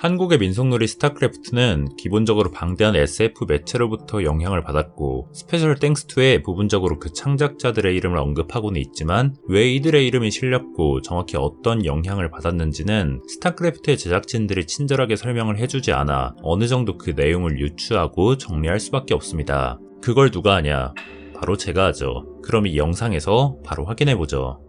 한국의 민속놀이 스타크래프트는 기본적으로 방대한 SF 매체로부터 영향을 받았고 스페셜 땡스2에 부분적으로 그 창작자들의 이름을 언급하고는 있지만 왜 이들의 이름이 실렸고 정확히 어떤 영향을 받았는지는 스타크래프트의 제작진들이 친절하게 설명을 해주지 않아 어느 정도 그 내용을 유추하고 정리할 수밖에 없습니다. 그걸 누가 하냐? 바로 제가 하죠. 그럼 이 영상에서 바로 확인해보죠.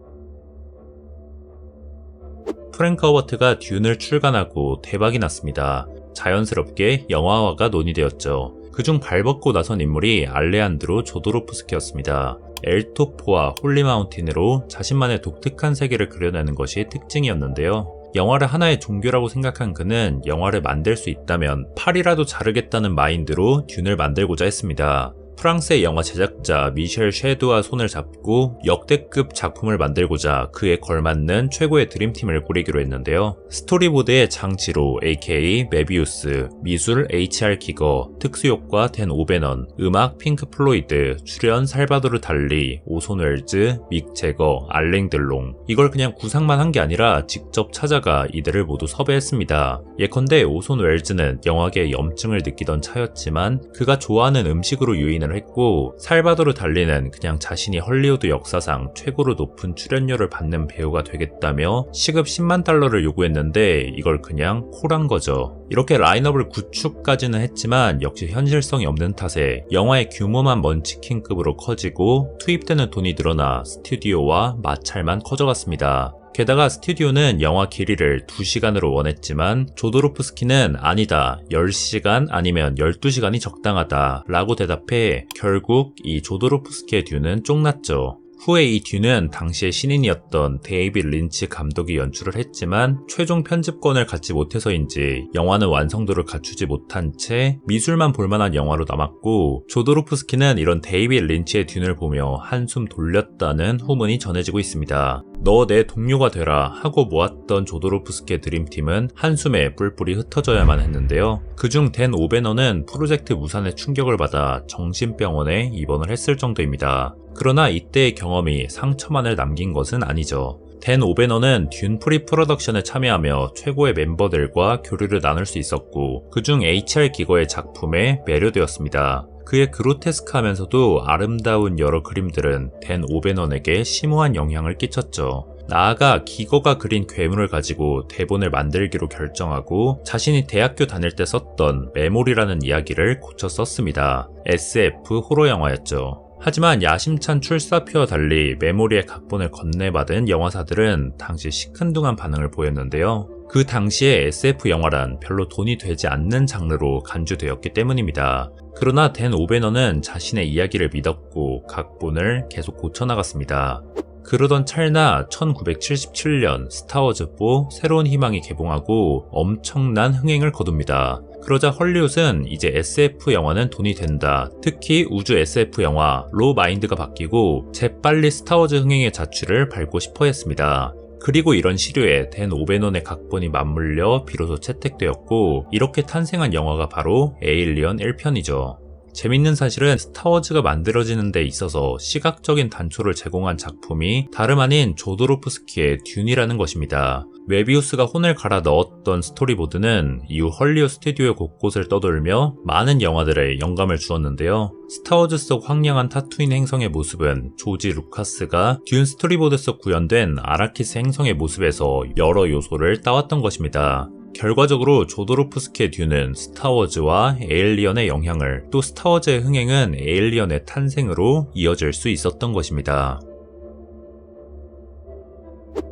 프랭크 허버트가 듄을 출간하고 대박이 났습니다. 자연스럽게 영화화가 논의되었죠. 그중 발벗고 나선 인물이 알레한드로 조도로프스키였습니다. 엘토포와 홀리마운틴으로 자신만의 독특한 세계를 그려내는 것이 특징이었는데요. 영화를 하나의 종교라고 생각한 그는 영화를 만들 수 있다면 팔이라도 자르겠다는 마인드로 듄을 만들고자 했습니다. 프랑스의 영화 제작자 미셸 쉐드와 손을 잡고 역대급 작품을 만들고자 그에 걸맞는 최고의 드림팀을 꾸리기로 했는데요. 스토리보드에 장지로 aka 메비우스, 미술 HR 기거, 특수효과 댄 오베넌, 음악 핑크 플로이드, 출연 살바도르 달리, 오손 웰즈, 믹 제거, 알랭 들롱. 이걸 그냥 구상만 한 게 아니라 직접 찾아가 이들을 모두 섭외했습니다. 예컨대 오손 웰즈는 영화계에 염증을 느끼던 차였지만 그가 좋아하는 음식으로 유인을 했고 살바도르 달리는 그냥 자신이 헐리우드 역사상 최고로 높은 출연료를 받는 배우가 되겠다며 시급 10만 달러를 요구했는데 이걸 그냥 콜한 거죠. 이렇게 라인업을 구축까지는 했지만 역시 현실성이 없는 탓에 영화의 규모만 먼치킨급으로 커지고 투입되는 돈이 늘어나 스튜디오와 마찰만 커져갔습니다. 게다가 스튜디오는 영화 길이를 2시간으로 원했지만 조도로프스키는 아니다, 10시간 아니면 12시간이 적당하다 라고 대답해 결국 이 조도로프스키의 듄은 쫑났죠. 후에 이 듄은 당시의 신인이었던 데이빗 린치 감독이 연출을 했지만 최종 편집권을 갖지 못해서인지 영화는 완성도를 갖추지 못한 채 미술만 볼만한 영화로 남았고 조도로프스키는 이런 데이빗 린치의 듄을 보며 한숨 돌렸다는 후문이 전해지고 있습니다. 너 내 동료가 되라 하고 모았던 조도로프스키의 드림팀은 한숨에 뿔뿔이 흩어져야만 했는데요. 그중 댄 오베너는 프로젝트 무산의 충격을 받아 정신병원에 입원을 했을 정도입니다. 그러나 이때의 경험이 상처만을 남긴 것은 아니죠. 댄 오베너는 듄 프리 프로덕션에 참여하며 최고의 멤버들과 교류를 나눌 수 있었고 그중 HR 기거의 작품에 매료되었습니다. 그의 그로테스크하면서도 아름다운 여러 그림들은 댄 오베넌에게 심오한 영향을 끼쳤죠. 나아가 기거가 그린 괴물을 가지고 대본을 만들기로 결정하고 자신이 대학교 다닐 때 썼던 메모리라는 이야기를 고쳐 썼습니다. SF 호러 영화였죠. 하지만 야심찬 출사표와 달리 메모리의 각본을 건네받은 영화사들은 당시 시큰둥한 반응을 보였는데요. 그 당시에 SF 영화란 별로 돈이 되지 않는 장르로 간주되었기 때문입니다. 그러나 댄 오베너는 자신의 이야기를 믿었고 각본을 계속 고쳐나갔습니다. 그러던 찰나 1977년 스타워즈4 새로운 희망이 개봉하고 엄청난 흥행을 거둡니다. 그러자 헐리우드는 이제 SF 영화는 돈이 된다. 특히 우주 SF 영화로 마인드가 바뀌고 재빨리 스타워즈 흥행의 자취를 밟고 싶어 했습니다. 그리고 이런 시류에 댄 오베넌의 각본이 맞물려 비로소 채택되었고 이렇게 탄생한 영화가 바로 에일리언 1편이죠. 재밌는 사실은 스타워즈가 만들어지는 데 있어서 시각적인 단초를 제공한 작품이 다름 아닌 조도로프스키의 듄이라는 것입니다. 메비우스가 혼을 갈아 넣었던 스토리보드는 이후 헐리우드 스튜디오 곳곳을 떠돌며 많은 영화들에 영감을 주었는데요. 스타워즈 속 황량한 타투인 행성의 모습은 조지 루카스가 듄 스토리보드 속 구현된 아라키스 행성의 모습에서 여러 요소를 따왔던 것입니다. 결과적으로 조도로프스키의 듄은 스타워즈와 에일리언의 영향을 또 스타워즈의 흥행은 에일리언의 탄생으로 이어질 수 있었던 것입니다.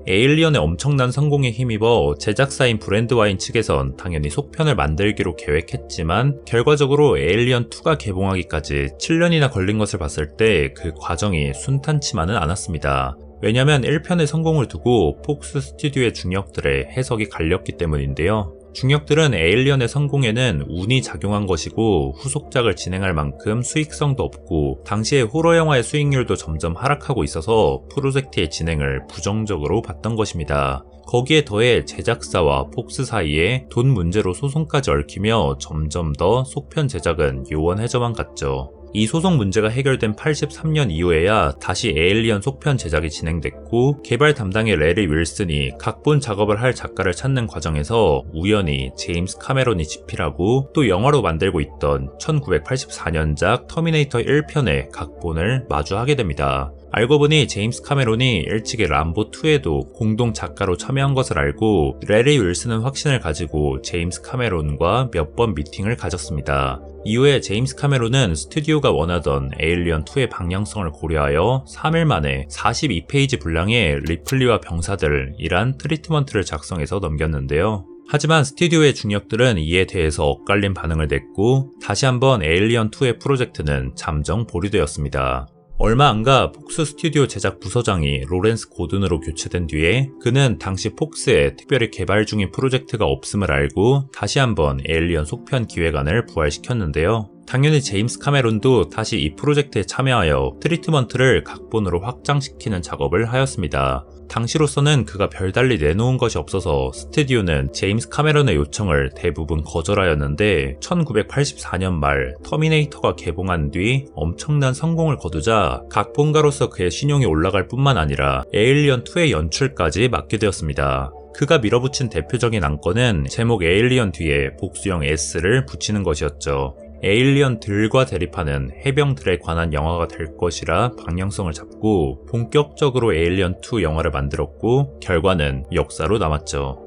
에일리언의 엄청난 성공에 힘입어 제작사인 브랜드와인 측에선 당연히 속편을 만들기로 계획했지만 결과적으로 에일리언2가 개봉하기까지 7년이나 걸린 것을 봤을 때 그 과정이 순탄치만은 않았습니다. 왜냐면 1편의 성공을 두고 폭스 스튜디오의 중역들의 해석이 갈렸기 때문인데요. 중역들은 에일리언의 성공에는 운이 작용한 것이고 후속작을 진행할 만큼 수익성도 없고 당시에 호러 영화의 수익률도 점점 하락하고 있어서 프로젝트의 진행을 부정적으로 봤던 것입니다. 거기에 더해 제작사와 폭스 사이에 돈 문제로 소송까지 얽히며 점점 더 속편 제작은 요원해져만 갔죠. 이 소송 문제가 해결된 83년 이후에야 다시 에일리언 속편 제작이 진행됐고, 개발 담당의 레리 윌슨이 각본 작업을 할 작가를 찾는 과정에서 우연히 제임스 카메론이 집필하고 또 영화로 만들고 있던 1984년작 터미네이터 1편의 각본을 마주하게 됩니다. 알고 보니 제임스 카메론이 일찍이 람보2에도 공동 작가로 참여한 것을 알고 레리 윌슨은 확신을 가지고 제임스 카메론과 몇 번 미팅을 가졌습니다. 이후에 제임스 카메론은 스튜디오가 원하던 에일리언2의 방향성을 고려하여 3일 만에 42페이지 분량의 리플리와 병사들이란 트리트먼트를 작성해서 넘겼는데요. 하지만 스튜디오의 중역들은 이에 대해서 엇갈린 반응을 냈고 다시 한번 에일리언2의 프로젝트는 잠정 보류되었습니다. 얼마 안가 폭스 스튜디오 제작 부서장이 로렌스 고든으로 교체된 뒤에 그는 당시 폭스에 특별히 개발 중인 프로젝트가 없음을 알고 다시 한번 에일리언 속편 기획안을 부활시켰는데요. 당연히 제임스 카메론도 다시 이 프로젝트에 참여하여 트리트먼트를 각본으로 확장시키는 작업을 하였습니다. 당시로서는 그가 별달리 내놓은 것이 없어서 스튜디오는 제임스 카메론의 요청을 대부분 거절하였는데 1984년 말 터미네이터가 개봉한 뒤 엄청난 성공을 거두자 각본가로서 그의 신용이 올라갈 뿐만 아니라 에일리언2의 연출까지 맡게 되었습니다. 그가 밀어붙인 대표적인 안건은 제목 에일리언 뒤에 복수형 S를 붙이는 것이었죠. 에일리언들과 대립하는 해병들에 관한 영화가 될 것이라 방향성을 잡고 본격적으로 에일리언2 영화를 만들었고 결과는 역사로 남았죠.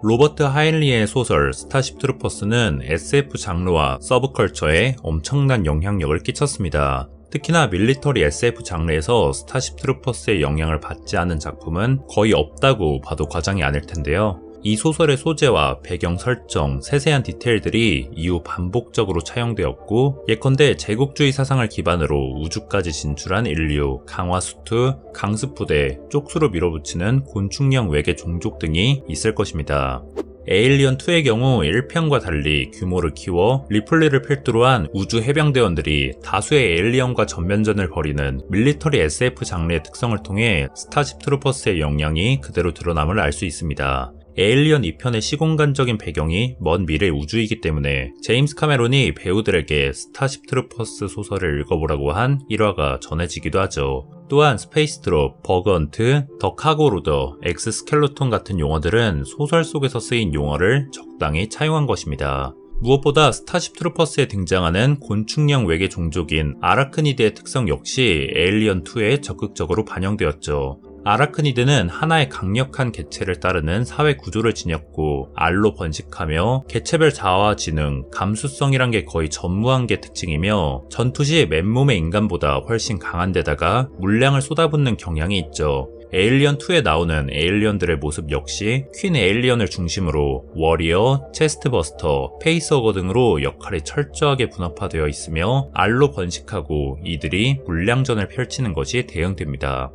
로버트 하인리의 소설 스타쉽 트루퍼스는 SF 장르와 서브컬처에 엄청난 영향력을 끼쳤습니다. 특히나 밀리터리 SF 장르에서 스타쉽 트루퍼스의 영향을 받지 않은 작품은 거의 없다고 봐도 과장이 아닐 텐데요. 이 소설의 소재와 배경 설정, 세세한 디테일들이 이후 반복적으로 차용되었고 예컨대 제국주의 사상을 기반으로 우주까지 진출한 인류, 강화수트, 강스푸대, 쪽수로 밀어붙이는 곤충형 외계 종족 등이 있을 것입니다. 에일리언2의 경우 1편과 달리 규모를 키워 리플리를 필두로 한 우주 해병대원들이 다수의 에일리언과 전면전을 벌이는 밀리터리 SF 장르의 특성을 통해 스타쉽 트루퍼스의 역량이 그대로 드러남을 알 수 있습니다. 에일리언 2편의 시공간적인 배경이 먼 미래 우주이기 때문에 제임스 카메론이 배우들에게 스타쉽 트루퍼스 소설을 읽어보라고 한 일화가 전해지기도 하죠. 또한 스페이스 드롭, 버그헌트, 더 카고 로더, 엑스스켈로톤 같은 용어들은 소설 속에서 쓰인 용어를 적당히 차용한 것입니다. 무엇보다 스타쉽 트루퍼스에 등장하는 곤충형 외계 종족인 아라크니드의 특성 역시 에일리언2에 적극적으로 반영되었죠. 아라크니드는 하나의 강력한 개체를 따르는 사회 구조를 지녔고 알로 번식하며 개체별 자아와 지능, 감수성이란 게 거의 전무한 게 특징이며 전투 시 맨몸의 인간보다 훨씬 강한 데다가 물량을 쏟아붓는 경향이 있죠. 에일리언2에 나오는 에일리언들의 모습 역시 퀸 에일리언을 중심으로 워리어, 체스트버스터, 페이스허거 등으로 역할이 철저하게 분업화되어 있으며 알로 번식하고 이들이 물량전을 펼치는 것이 대응됩니다.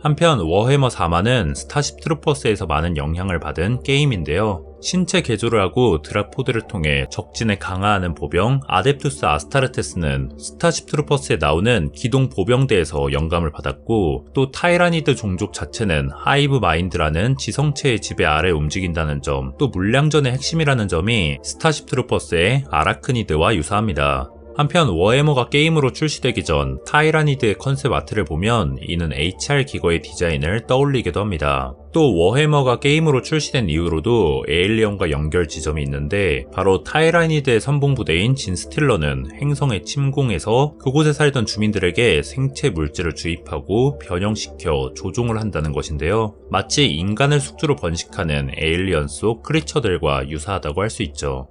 한편 워해머 4만은 스타쉽 트루퍼스에서 많은 영향을 받은 게임인데요. 신체 개조를 하고 드라포드를 통해 적진에 강화하는 보병 아뎁투스 아스타르테스는 스타쉽 트루퍼스에 나오는 기동 보병대에서 영감을 받았고 또 타이라니드 종족 자체는 하이브 마인드라는 지성체의 지배 아래 움직인다는 점, 또 물량전의 핵심이라는 점이 스타쉽 트루퍼스의 아라크니드와 유사합니다. 한편 워해머가 게임으로 출시되기 전 타이라니드의 컨셉 아트를 보면 이는 HR 기거의 디자인을 떠올리기도 합니다. 또 워해머가 게임으로 출시된 이후로도 에일리언과 연결 지점이 있는데 바로 타이라니드의 선봉부대인 진 스틸러는 행성에 침공해서 그곳에 살던 주민들에게 생체 물질을 주입하고 변형시켜 조종을 한다는 것인데요. 마치 인간을 숙주로 번식하는 에일리언 속 크리처들과 유사하다고 할 수 있죠.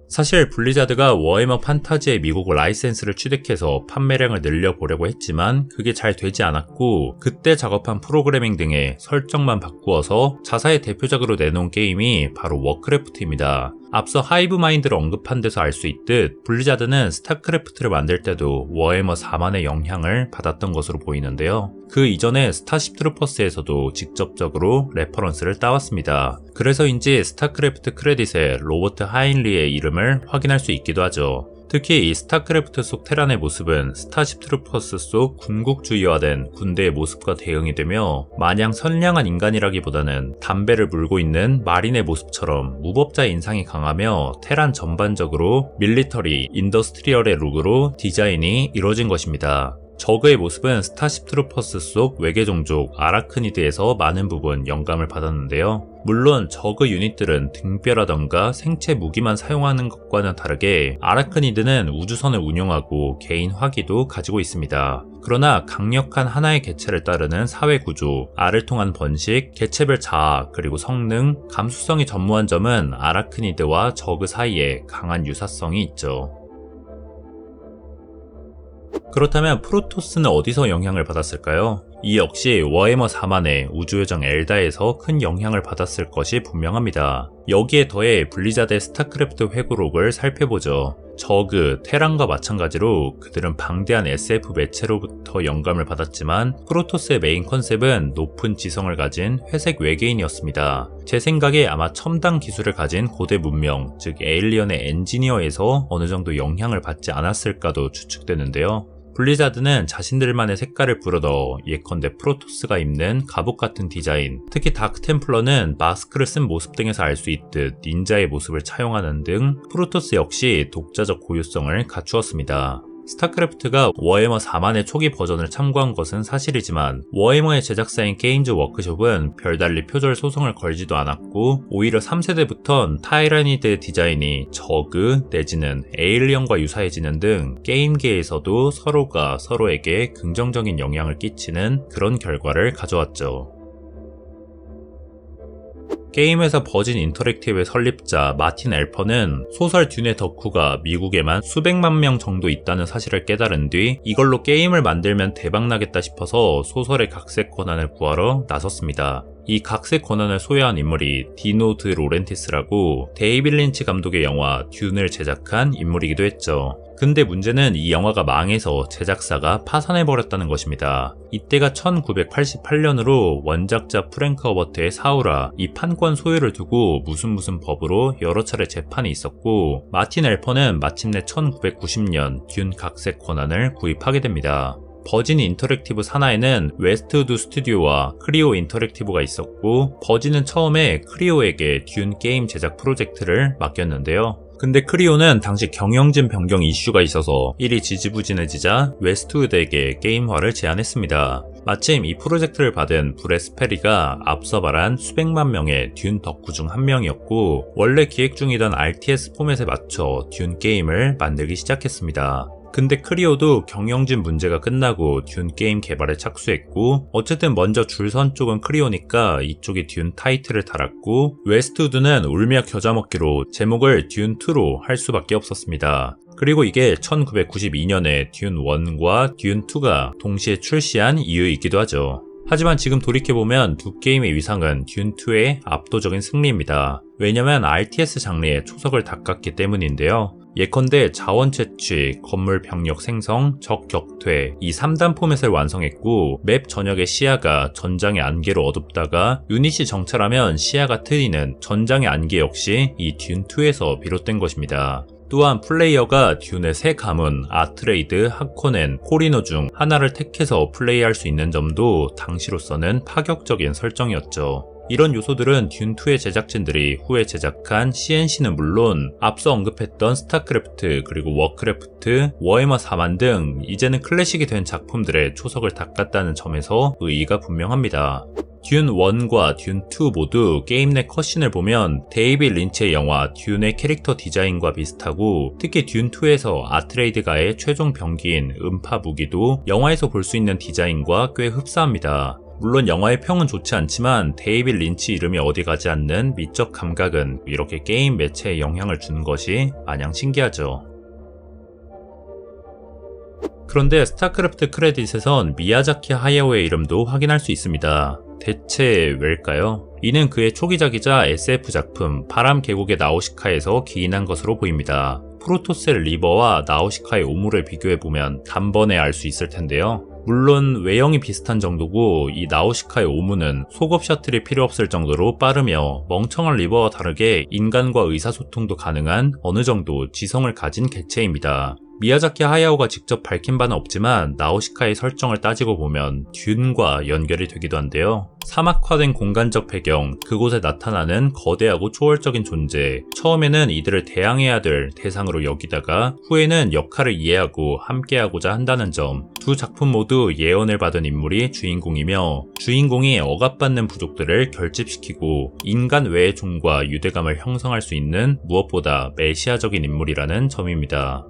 사실 블리자드가 워해머 판타지의 미국 라이센스를 취득해서 판매량을 늘려보려고 했지만 그게 잘 되지 않았고 그때 작업한 프로그래밍 등의 설정만 바꾸어서 자사의 대표작으로 내놓은 게임이 바로 워크래프트입니다. 앞서 하이브마인드를 언급한 데서 알 수 있듯 블리자드는 스타크래프트를 만들 때도 워해머 4만의 영향을 받았던 것으로 보이는데요. 그 이전에 스타쉽 트루퍼스에서도 직접적으로 레퍼런스를 따왔습니다. 그래서인지 스타크래프트 크레딧에 로버트 하인리의 이름을 확인할 수 있기도 하죠. 특히 이 스타크래프트 속 테란의 모습은 스타쉽 트루퍼스 속 군국주의화된 군대의 모습과 대응이 되며 마냥 선량한 인간이라기보다는 담배를 물고 있는 마린의 모습처럼 무법자의 인상이 강하며 테란 전반적으로 밀리터리, 인더스트리얼의 룩으로 디자인이 이루어진 것입니다. 저그의 모습은 스타쉽 트루퍼스 속 외계 종족 아라크니드에서 많은 부분 영감을 받았는데요. 물론 저그 유닛들은 등뼈라던가 생체 무기만 사용하는 것과는 다르게 아라크니드는 우주선을 운용하고 개인 화기도 가지고 있습니다. 그러나 강력한 하나의 개체를 따르는 사회 구조, 알을 통한 번식, 개체별 자아, 그리고 성능, 감수성이 전무한 점은 아라크니드와 저그 사이에 강한 유사성이 있죠. 그렇다면 프로토스는 어디서 영향을 받았을까요? 이 역시 워해머 4만의 우주요정 엘다에서 큰 영향을 받았을 것이 분명합니다. 여기에 더해 블리자드의 스타크래프트 회고록을 살펴보죠. 저그, 테란과 마찬가지로 그들은 방대한 SF 매체로부터 영감을 받았지만 프로토스의 메인 컨셉은 높은 지성을 가진 회색 외계인이었습니다. 제 생각에 아마 첨단 기술을 가진 고대 문명, 즉 에일리언의 엔지니어에서 어느 정도 영향을 받지 않았을까도 추측되는데요. 블리자드는 자신들만의 색깔을 불어넣어 예컨대 프로토스가 입는 갑옷 같은 디자인, 특히 다크템플러는 마스크를 쓴 모습 등에서 알 수 있듯 닌자의 모습을 차용하는 등 프로토스 역시 독자적 고유성을 갖추었습니다. 스타크래프트가 워해머 4만의 초기 버전을 참고한 것은 사실이지만 워해머의 제작사인 게임즈 워크숍은 별달리 표절 소송을 걸지도 않았고 오히려 3세대부턴 타이라니드의 디자인이 저그 내지는 에일리언과 유사해지는 등 게임계에서도 서로가 서로에게 긍정적인 영향을 끼치는 그런 결과를 가져왔죠. 게임 회사 버진 인터랙티브의 설립자 마틴 엘퍼는 소설 듄의 덕후가 미국에만 수백만 명 정도 있다는 사실을 깨달은 뒤 이걸로 게임을 만들면 대박나겠다 싶어서 소설의 각색 권한을 구하러 나섰습니다. 이 각색 권한을 소유한 인물이 디노 드 로렌티스라고 데이빗 린치 감독의 영화 듄을 제작한 인물이기도 했죠. 근데 문제는 이 영화가 망해서 제작사가 파산해버렸다는 것입니다. 이때가 1988년으로 원작자 프랭크 허버트의 사우라, 이 판권 소유를 두고 무슨 법으로 여러 차례 재판이 있었고 마틴 엘퍼는 마침내 1990년 듄 각색 권한을 구입하게 됩니다. 버진 인터랙티브 산하에는 웨스트우드 스튜디오와 크리오 인터랙티브가 있었고 버진은 처음에 크리오에게 듄 게임 제작 프로젝트를 맡겼는데요. 근데 크리오는 당시 경영진 변경 이슈가 있어서 일이 지지부진해지자 웨스트우드에게 게임화를 제안했습니다. 마침 이 프로젝트를 받은 브렛 스페리가 앞서 말한 수백만 명의 듄 덕후 중 한 명이었고 원래 기획 중이던 RTS 포맷에 맞춰 듄 게임을 만들기 시작했습니다. 근데 크리오도 경영진 문제가 끝나고 듄 게임 개발에 착수했고 어쨌든 먼저 줄선 쪽은 크리오니까 이쪽에 듄 타이틀을 달았고 웨스트우드는 울며 겨자 먹기로 제목을 듄2로 할 수밖에 없었습니다. 그리고 이게 1992년에 듄1과 듄2가 동시에 출시한 이유이기도 하죠. 하지만 지금 돌이켜보면 두 게임의 위상은 듄2의 압도적인 승리입니다. 왜냐면 RTS 장르에 초석을 닦았기 때문인데요. 예컨대 자원 채취, 건물 병력 생성, 적 격퇴 이 3단 포맷을 완성했고 맵 전역의 시야가 전장의 안개로 어둡다가 유닛이 정찰하면 시야가 트이는 전장의 안개 역시 이 듄2에서 비롯된 것입니다. 또한 플레이어가 듄의 세 가문, 아트레이드, 하코넨, 코리노 중 하나를 택해서 플레이할 수 있는 점도 당시로서는 파격적인 설정이었죠. 이런 요소들은 듄2의 제작진들이 후에 제작한 CNC는 물론 앞서 언급했던 스타크래프트 그리고 워크래프트, 워해머 4만 등 이제는 클래식이 된 작품들의 초석을 닦았다는 점에서 의의가 분명합니다. 듄1과 듄2 모두 게임 내 컷신을 보면 데이빗 린치의 영화 듄의 캐릭터 디자인과 비슷하고 특히 듄2에서 아트레이드가의 최종 병기인 음파 무기도 영화에서 볼 수 있는 디자인과 꽤 흡사합니다. 물론 영화의 평은 좋지 않지만 데이빗 린치 이름이 어디 가지 않는 미적 감각은 이렇게 게임 매체에 영향을 주는 것이 마냥 신기하죠. 그런데 스타크래프트 크레딧에선 미야자키 하야오의 이름도 확인할 수 있습니다. 대체 왜일까요? 이는 그의 초기작이자 SF 작품 바람 계곡의 나우시카에서 기인한 것으로 보입니다. 프로토스의 리버와 나우시카의 오물을 비교해보면 단번에 알 수 있을 텐데요. 물론 외형이 비슷한 정도고 이 나우시카의 오무는 속업 셔틀이 필요 없을 정도로 빠르며 멍청한 리버와 다르게 인간과 의사소통도 가능한 어느 정도 지성을 가진 객체입니다. 미야자키 하야오가 직접 밝힌 바는 없지만 나우시카의 설정을 따지고 보면 듄과 연결이 되기도 한데요. 사막화된 공간적 배경, 그곳에 나타나는 거대하고 초월적인 존재, 처음에는 이들을 대항해야 될 대상으로 여기다가 후에는 역할을 이해하고 함께하고자 한다는 점, 두 작품 모두 예언을 받은 인물이 주인공이며 주인공이 억압받는 부족들을 결집시키고 인간 외의 종과 유대감을 형성할 수 있는 무엇보다 메시아적인 인물이라는 점입니다.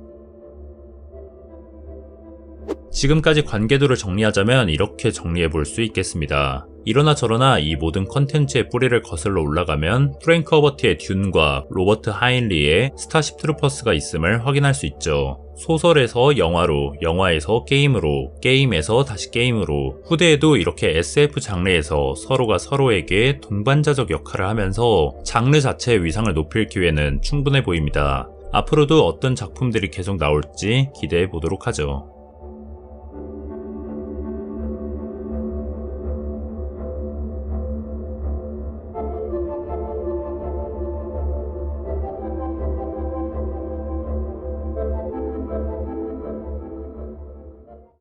지금까지 관계도를 정리하자면 이렇게 정리해볼 수 있겠습니다. 이러나 저러나 이 모든 컨텐츠의 뿌리를 거슬러 올라가면 프랭크 허버트의 듄과 로버트 하인리의 스타쉽 트루퍼스가 있음을 확인할 수 있죠. 소설에서 영화로, 영화에서 게임으로, 게임에서 다시 게임으로, 후대에도 이렇게 SF 장르에서 서로가 서로에게 동반자적 역할을 하면서 장르 자체의 위상을 높일 기회는 충분해 보입니다. 앞으로도 어떤 작품들이 계속 나올지 기대해 보도록 하죠.